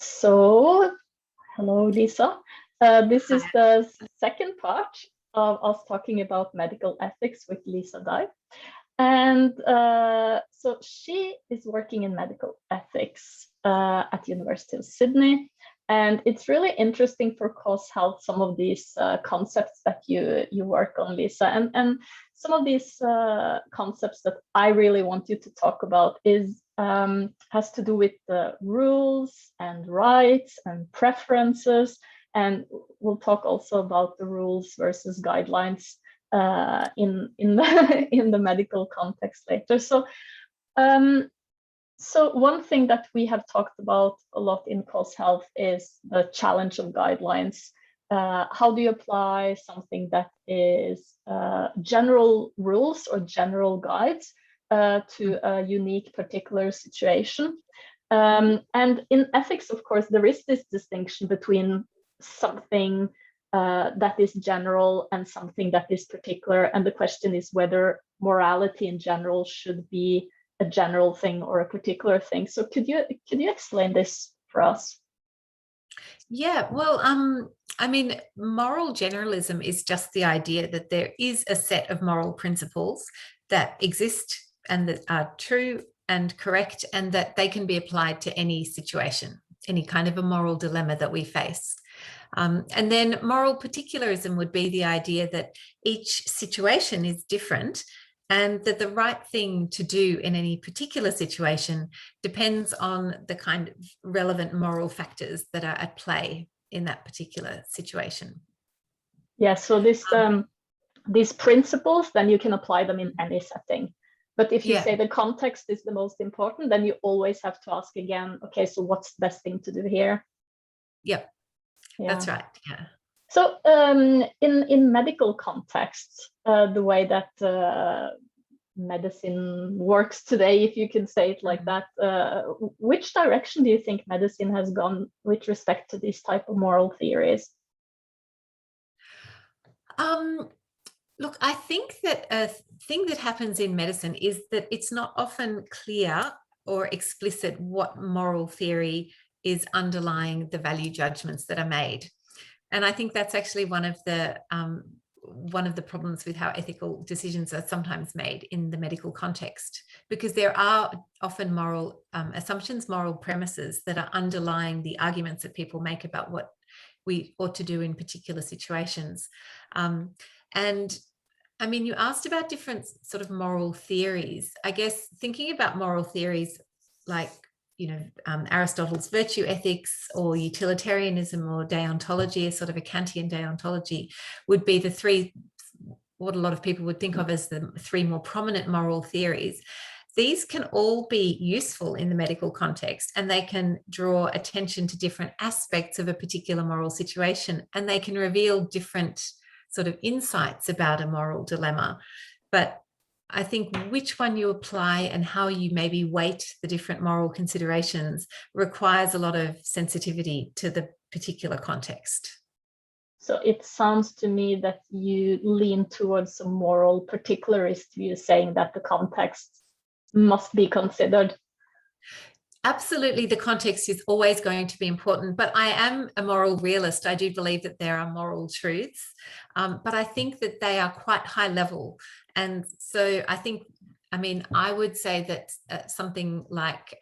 So, hello, Lisa. This is Hi. the second part of us talking about medical ethics with Lisa Dye. And so she is working in medical ethics at University of Sydney. And it's really interesting for cause health, some of these concepts that you work on, Lisa. And some of these concepts that I really want you to talk about has to do with the rules and rights and preferences. And we'll talk also about the rules versus guidelines in the in the medical context later. So one thing that we have talked about a lot in cause health is the challenge of guidelines. How do you apply something that is general rules or general guides to a unique particular situation? And in ethics, of course, there is this distinction between something that is general and something that is particular. And the question is whether morality in general should be a general thing or a particular thing. So could you explain this for us? Yeah, well, I mean, moral generalism is just the idea that there is a set of moral principles that exist and that are true and correct, and that they can be applied to any situation, any kind of a moral dilemma that we face. And then moral particularism would be the idea that each situation is different and that the right thing to do in any particular situation depends on the kind of relevant moral factors that are at play in that particular situation. Yeah, so these principles, then you can apply them in any setting. But if you say the context is the most important, then you always have to ask again, okay, so what's the best thing to do here? Yep, that's right. Yeah. So in medical contexts, the way that medicine works today, if you can say it like that, which direction do you think medicine has gone with respect to these type of moral theories? Look, I think that a thing that happens in medicine is that it's not often clear or explicit what moral theory is underlying the value judgments that are made. And I think that's actually one of the problems with how ethical decisions are sometimes made in the medical context, because there are often moral assumptions, moral premises that are underlying the arguments that people make about what we ought to do in particular situations. And I mean, you asked about different sort of moral theories. I guess thinking about moral theories like, Aristotle's virtue ethics or utilitarianism or deontology, a sort of a Kantian deontology, would be the three, what a lot of people would think of as the three more prominent moral theories. These can all be useful in the medical context, and they can draw attention to different aspects of a particular moral situation, and they can reveal different sort of insights about a moral dilemma. But I think which one you apply and how you maybe weight the different moral considerations requires a lot of sensitivity to the particular context. So it sounds to me that you lean towards a moral particularist view, saying that the context must be considered. Absolutely, the context is always going to be important, but I am a moral realist. I do believe that there are moral truths, but I think that they are quite high level. And so I would say that something like,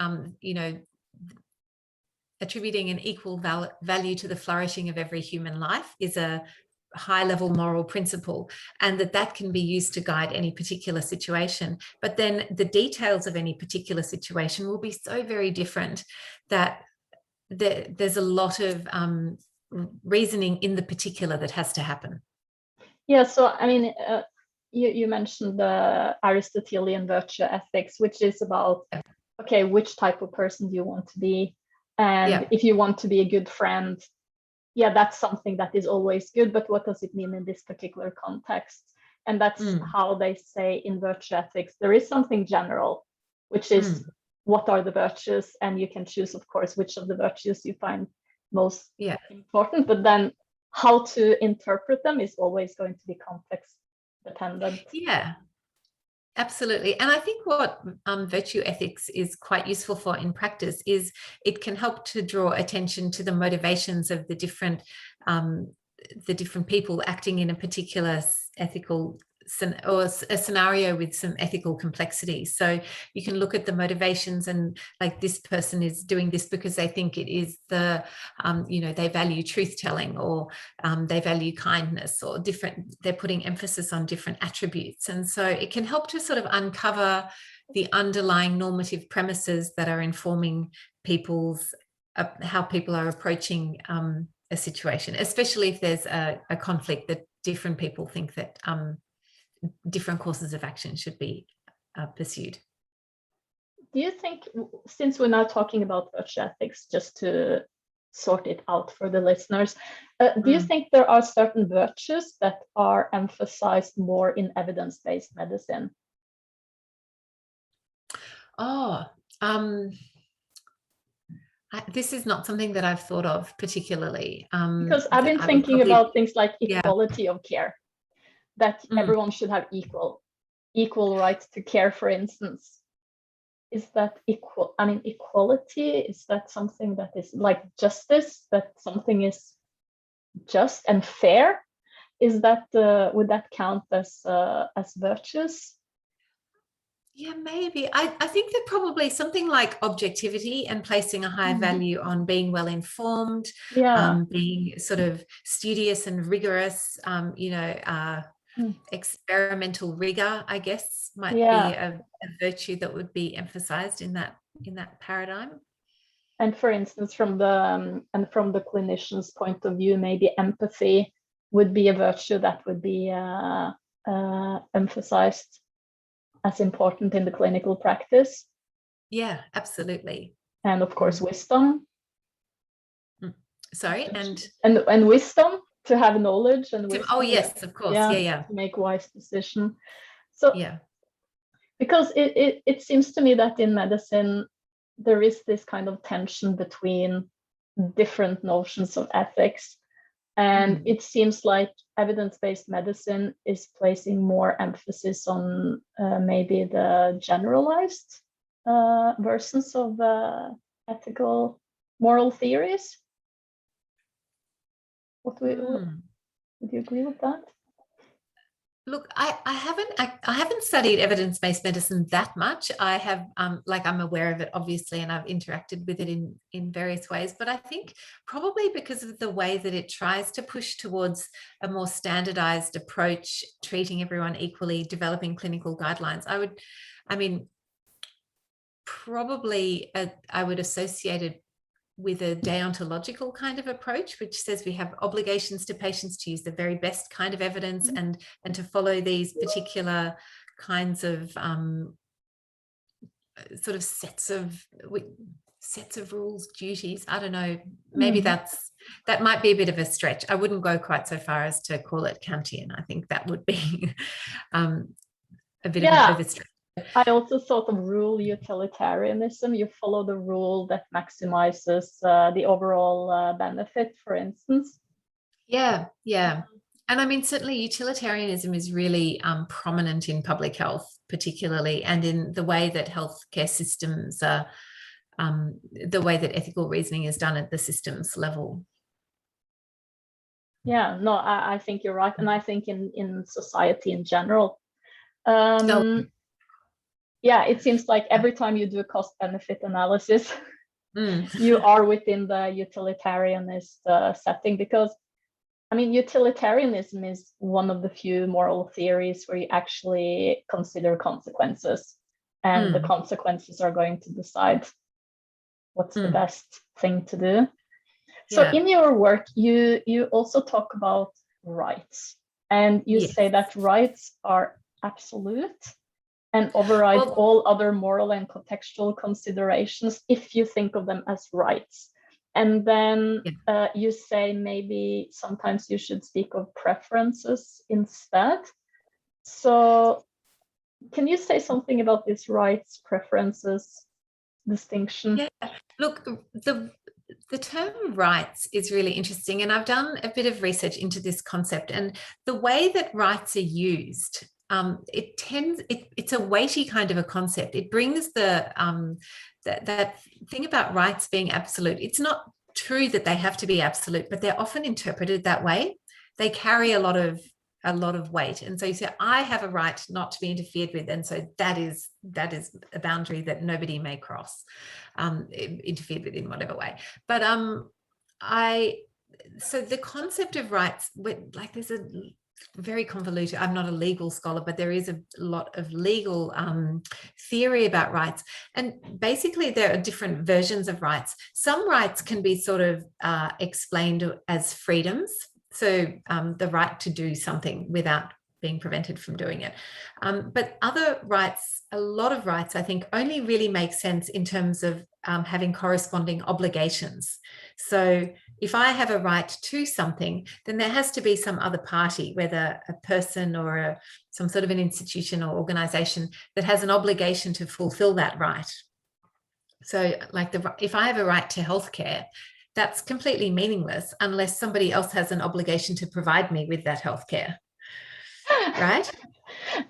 attributing an equal value to the flourishing of every human life is a high level moral principle, and that can be used to guide any particular situation. But then the details of any particular situation will be so very different that there's a lot of reasoning in the particular that has to happen. Yeah, so I mean, you mentioned the Aristotelian virtue ethics, which is about, okay, which type of person do you want to be? And if you want to be a good friend, yeah, that's something that is always good, but what does it mean in this particular context? And that's how they say in virtue ethics, there is something general, which is what are the virtues? And you can choose, of course, which of the virtues you find most important, but then how to interpret them is always going to be context dependent. Yeah. Absolutely. And I think what virtue ethics is quite useful for in practice is it can help to draw attention to the motivations of the different people acting in a particular ethical or a scenario with some ethical complexity. So you can look at the motivations and like this person is doing this because they think it is they value truth telling, or they value kindness, or they're putting emphasis on different attributes. And so it can help to sort of uncover the underlying normative premises that are informing how people are approaching a situation, especially if there's a conflict that different people think that different courses of action should be pursued. Do you think, since we're now talking about virtue ethics, just to sort it out for the listeners, do you think there are certain virtues that are emphasized more in evidence-based medicine? This is not something that I've thought of particularly. Because I've been thinking about things like equality of care, that everyone should have equal rights to care, for instance. Is that equal? I mean, equality, is that something that is like justice, that something is just and fair? Is that would that count as virtues? Yeah, maybe. I think that probably something like objectivity and placing a high value on being well informed, being sort of studious and rigorous, experimental rigor, I guess, might be a virtue that would be emphasized in that paradigm. And for instance, from the clinician's point of view, maybe empathy would be a virtue that would be emphasized as important in the clinical practice. Yeah, absolutely. And of course, wisdom. Sorry, and wisdom, to have knowledge and wisdom. Oh yes, of course. Yeah. To make wise decisions. So yeah, because it seems to me that in medicine there is this kind of tension between different notions of ethics. And it seems like evidence-based medicine is placing more emphasis on maybe the generalized versions of ethical moral theories. Would you agree with that? Look, I haven't studied evidence-based medicine that much. I have, I'm aware of it, obviously, and I've interacted with it in various ways. But I think probably because of the way that it tries to push towards a more standardized approach, treating everyone equally, developing clinical guidelines, I would associate it with a deontological kind of approach, which says we have obligations to patients to use the very best kind of evidence and to follow these particular kinds of sort of sets of rules, duties. I don't know, maybe that might be a bit of a stretch. I wouldn't go quite so far as to call it Kantian. I think that would be a bit of an overstretch. I also thought of rule utilitarianism. You follow the rule that maximizes the overall benefit, for instance. Yeah. And I mean, certainly utilitarianism is really prominent in public health, particularly, and in the way that healthcare systems are, the way that ethical reasoning is done at the systems level. Yeah, no, I think you're right. And I think in society in general, yeah, it seems like every time you do a cost-benefit analysis, you are within the utilitarianist setting, because, I mean, utilitarianism is one of the few moral theories where you actually consider consequences, and the consequences are going to decide what's the best thing to do. So in your work, you also talk about rights, and you say that rights are absolute and override all other moral and contextual considerations if you think of them as rights. And then you say maybe sometimes you should speak of preferences instead. So can you say something about this rights, preferences distinction? Yeah, look, the term rights is really interesting, and I've done a bit of research into this concept, and the way that rights are used it's a weighty kind of a concept. It brings that thing about rights being absolute. It's not true that they have to be absolute, but they're often interpreted that way. They carry a lot of weight, and so you say, I have a right not to be interfered with, and so that is a boundary that nobody may cross, interfered with in whatever way. But so the concept of rights, like, there's a very convoluted, I'm not a legal scholar, but there is a lot of legal theory about rights, and basically there are different versions of rights. Some rights can be sort of explained as freedoms, so the right to do something without being prevented from doing it, but other rights, a lot of rights, I think, only really make sense in terms of having corresponding obligations. So if I have a right to something, then there has to be some other party, whether a person or some sort of an institution or organization, that has an obligation to fulfill that right. So like if I have a right to healthcare, that's completely meaningless unless somebody else has an obligation to provide me with that healthcare, right?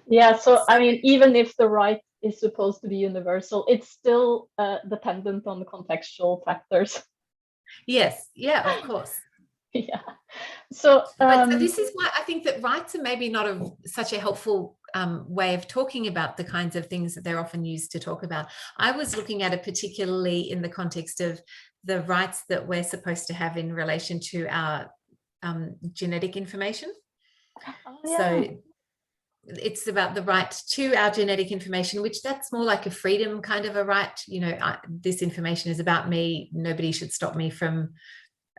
Yeah, so I mean, even if the right is supposed to be universal, it's still dependent on the contextual factors. Yes, yeah, of course. Yeah. So, but so this is why I think that rights are maybe not such a helpful way of talking about the kinds of things that they're often used to talk about. I was looking at it particularly in the context of the rights that we're supposed to have in relation to our genetic information. Oh, yeah. So it's about the right to our genetic information, which that's more like a freedom kind of a right. You know, this information is about me. Nobody should stop me from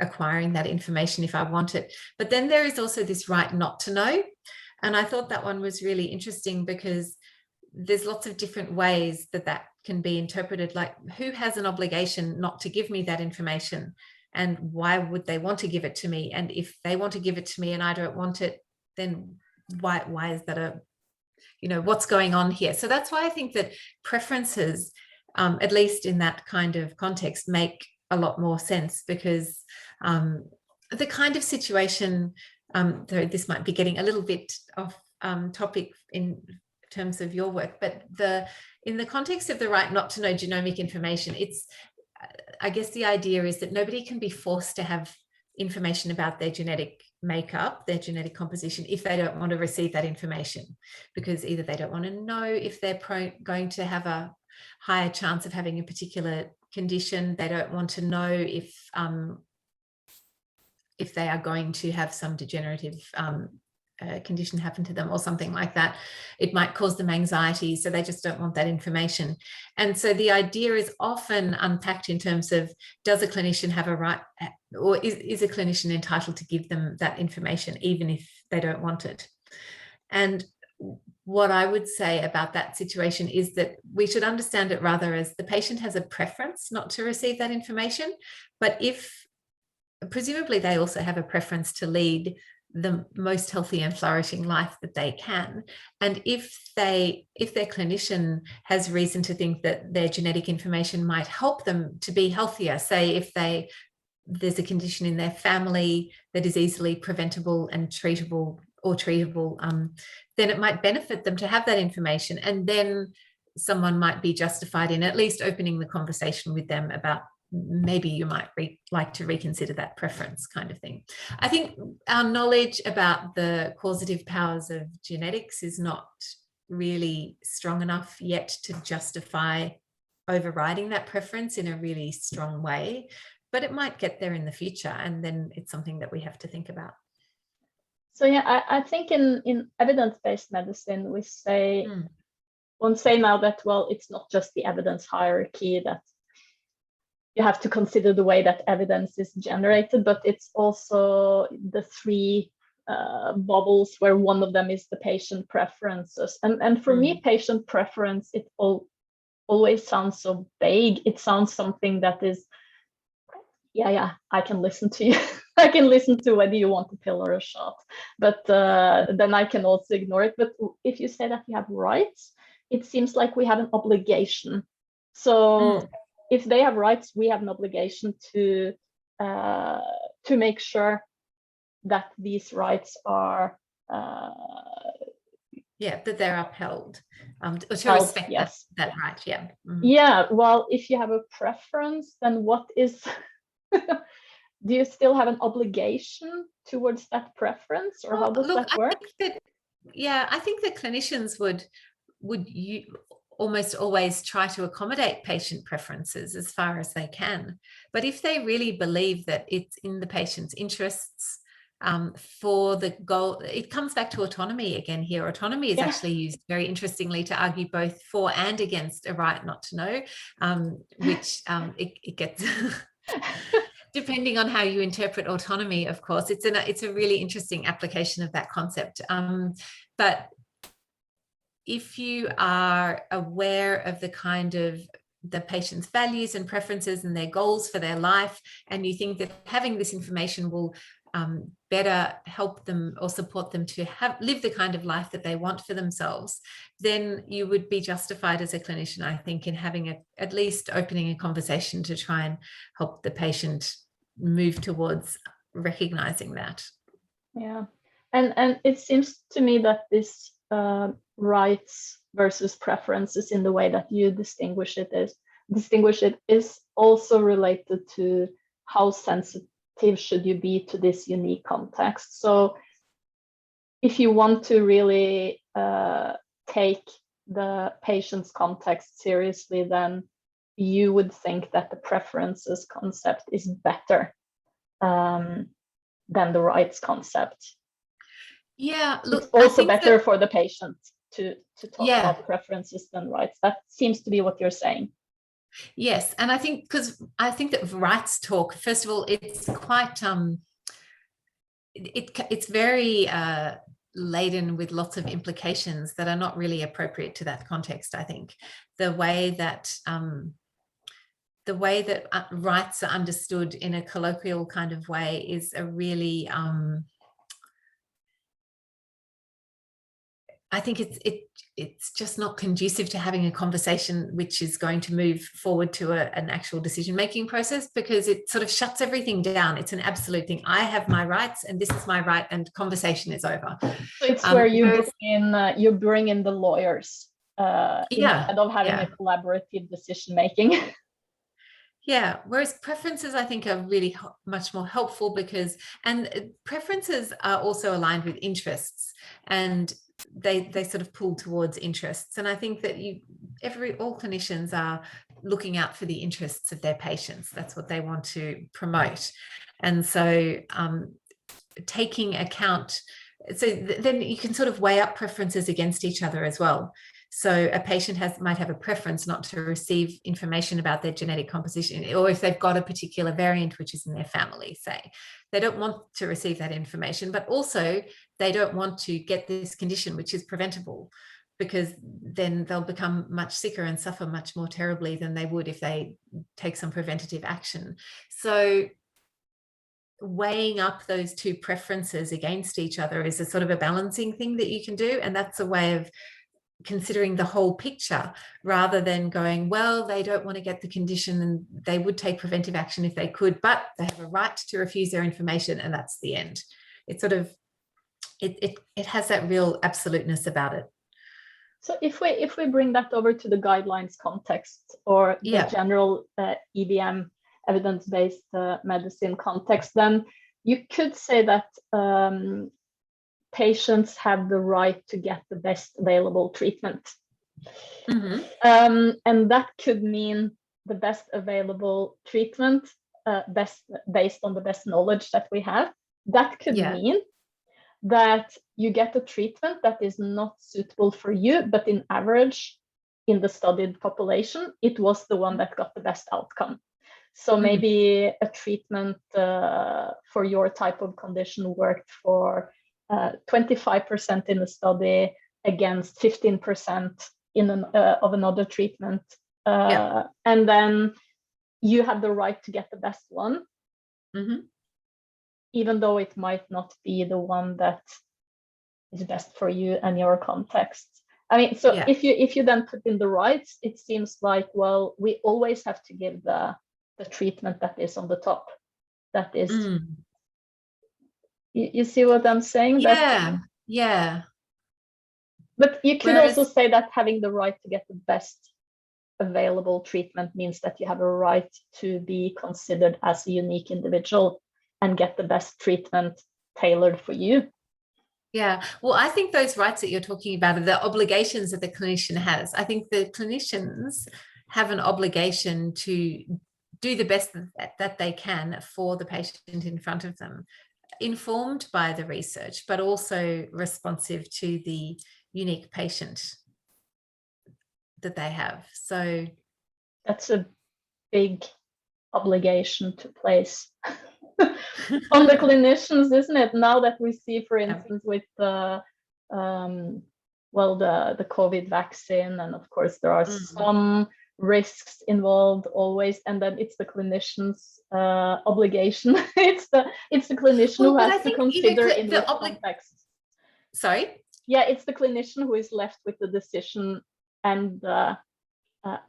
acquiring that information if I want it. But then there is also this right not to know. And I thought that one was really interesting because there's lots of different ways that can be interpreted. Like, who has an obligation not to give me that information? And why would they want to give it to me? And if they want to give it to me and I don't want it, then why is that what's going on here? So that's why I think that preferences, at least in that kind of context, make a lot more sense, because the kind of situation, though this might be getting a little bit off topic in terms of your work, but in the context of the right not to know genomic information, it's, I guess the idea is that nobody can be forced to have information about their genetic makeup, their genetic composition, if they don't want to receive that information, because either they don't want to know if they're going to have a higher chance of having a particular condition, they don't want to know if they are going to have some degenerative condition happen to them or something like that. It might cause them anxiety, so they just don't want that information. And so the idea is often unpacked in terms of, does a clinician have a right, or is a clinician entitled to give them that information even if they don't want it? And what I would say about that situation is that we should understand it rather as the patient has a preference not to receive that information, but presumably they also have a preference to lead the most healthy and flourishing life that they can. And if their clinician has reason to think that their genetic information might help them to be healthier, say if there's a condition in their family that is easily preventable and treatable, then it might benefit them to have that information. And then someone might be justified in at least opening the conversation with them about, maybe you might like to reconsider that preference, kind of thing. I think our knowledge about the causative powers of genetics is not really strong enough yet to justify overriding that preference in a really strong way, but it might get there in the future, and then it's something that we have to think about. So yeah, I think in evidence-based medicine, we say, one say now that, well, it's not just the evidence hierarchy that you have to consider the way that evidence is generated, but it's also the three bubbles where one of them is the patient preferences. And for me, patient preference, it always sounds so vague. It sounds something that is, yeah, I can listen to you. I can listen to whether you want a pill or a shot, but then I can also ignore it. But if you say that you have rights, it seems like we have an obligation. So if they have rights, we have an obligation to make sure that these rights are Yeah, that they're upheld, or to Held, respect yes. that right. Yeah. Yeah, well, if you have a preference, then what is do you still have an obligation towards that preference, or how does Look, that work? I think that clinicians would you almost always try to accommodate patient preferences as far as they can. But if they really believe that it's in the patient's interests, for the goal, it comes back to autonomy again here. Autonomy is actually used very interestingly to argue both for and against a right not to know, which it gets depending on how you interpret autonomy, of course. It's a really interesting application of that concept. But if you are aware of the patient's values and preferences and their goals for their life, and you think that having this information will better help them or support them to live the kind of life that they want for themselves, then you would be justified as a clinician, I think, in having at least opening a conversation to try and help the patient move towards recognizing that. Yeah, and it seems to me that this rights versus preferences, in the way that you distinguish it is also related to how sensitive should you be to this unique context. So if you want to really take the patient's context seriously, then you would think that the preferences concept is better than the rights concept. Yeah, look, it's also I think better for the patient to talk yeah, about preferences than rights. That seems to be what you're saying. yes, and I think that rights talk, first of all, it's quite it's very laden with lots of implications that are not really appropriate to that context. I think the way that rights are understood in a colloquial kind of way is a really I think it's just not conducive to having a conversation which is going to move forward to an actual decision-making process, because it sort of shuts everything down. It's an absolute thing. I have my rights and this is my right, and conversation is over. So it's where you bring in the lawyers instead of having a collaborative decision-making. Yeah, whereas preferences, I think, are really much more helpful and preferences are also aligned with interests, and they sort of pull towards interests. And I think that all clinicians are looking out for the interests of their patients. That's what they want to promote. And so taking account, so then you can sort of weigh up preferences against each other as well. So a patient might have a preference not to receive information about their genetic composition, or if they've got a particular variant which is in their family, say, they don't want to receive that information, but also they don't want to get this condition which is preventable, because then they'll become much sicker and suffer much more terribly than they would if they take some preventative action. So weighing up those two preferences against each other is a sort of a balancing thing that you can do, and that's a way of considering the whole picture, rather than going, well, they don't want to get the condition and they would take preventive action if they could, but they have a right to refuse their information, and that's the end. It sort of it has that real absoluteness about it. So if we bring that over to the guidelines context, or the general EBM, evidence-based medicine context, then you could say that patients have the right to get the best available treatment. And that could mean the best available treatment, based on the best knowledge that we have. That could mean that you get a treatment that is not suitable for you, but in average, in the studied population, it was the one that got the best outcome. So maybe a treatment for your type of condition worked for 25% in the study against 15% of another treatment. And then you have the right to get the best one, even though it might not be the one that is best for you and your context. I mean, so if you then put in the rights, it seems like, well, we always have to give the treatment that is on the top. That is, you see what I'm saying? Yeah. But But you could Whereas, also say that having the right to get the best available treatment means that you have a right to be considered as a unique individual and get the best treatment tailored for you. yeah, well, I think those rights that you're talking about are the obligations that the clinician has. I think the clinicians have an obligation to do the best that they can for the patient in front of them, informed by the research, but also responsive to the unique patient that they have. So that's a big obligation to place on the clinicians, isn't it? Now that we see, for instance, with the the COVID vaccine, and of course there are some risks involved always, and then it's the clinician's obligation. it's the clinician who has to consider in which context. Sorry? Yeah, it's the clinician who is left with the decision and the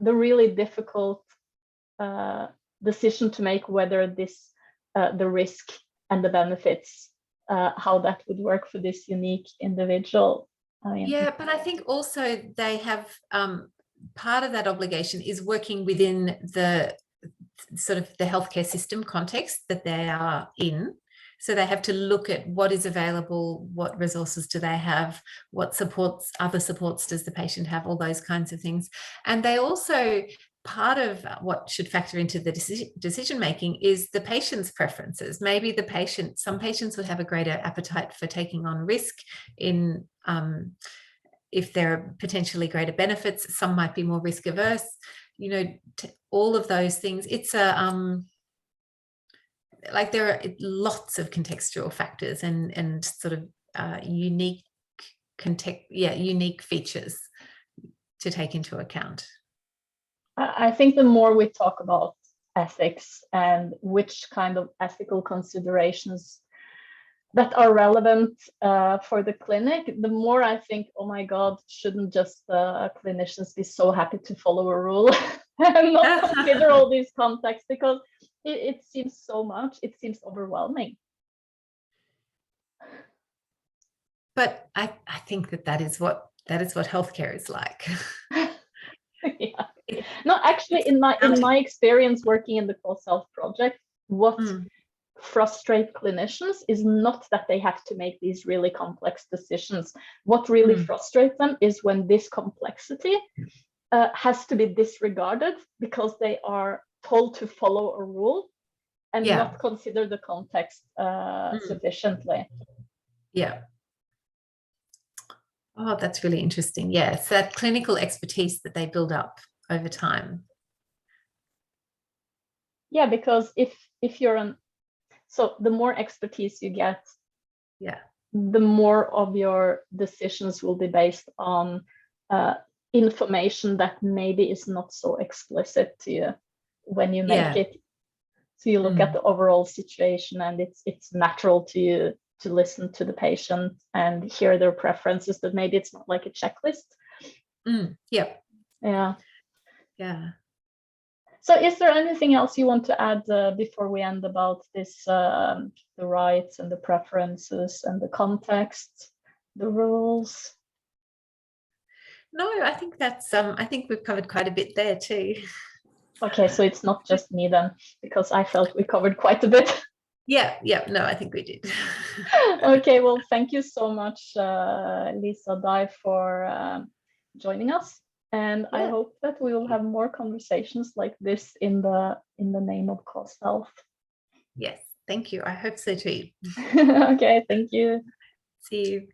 really difficult decision to make whether this the risk and the benefits, how that would work for this unique individual. Yeah, but I think also they have part of that obligation is working within the sort of the healthcare system context that they are in. So they have to look at what is available, what resources do they have, what supports, other supports does the patient have, all those kinds of things. And they also, part of what should factor into the decision making is the patient's preferences. Maybe the patient, some patients would have a greater appetite for taking on risk in if there are potentially greater benefits. Some might be more risk averse, you know, all of those things. It's a like there are lots of contextual factors and sort of unique features to take into account. I think the more we talk about ethics and which kind of ethical considerations that are relevant for the clinic, the more I think, oh my God, shouldn't just clinicians be so happy to follow a rule and not consider all these contexts, because it seems so much, it seems overwhelming. But I think that is what healthcare is like. Yeah. No, actually, in my experience working in the CoSelf project, what frustrate clinicians is not that they have to make these really complex decisions. What really frustrates them is when this complexity has to be disregarded because they are told to follow a rule and not consider the context sufficiently. Yeah. Oh, that's really interesting. Yeah, it's that clinical expertise that they build up over time. Yeah, because if you're so the more expertise you get, the more of your decisions will be based on information that maybe is not so explicit to you when you make it. So you look at the overall situation, and it's natural to you to listen to the patient and hear their preferences, but maybe it's not like a checklist. Yeah. So is there anything else you want to add before we end about this, the rights and the preferences and the context, the rules? No, I think that's I think we've covered quite a bit there too. Okay, so it's not just me then, because I felt we covered quite a bit. Yeah, no, I think we did. Okay, well, thank you so much, Lisa Dye, for joining us. And I hope that we will have more conversations like this in the name of CoSelf. Yes, thank you. I hope so too. Okay, thank you. See you.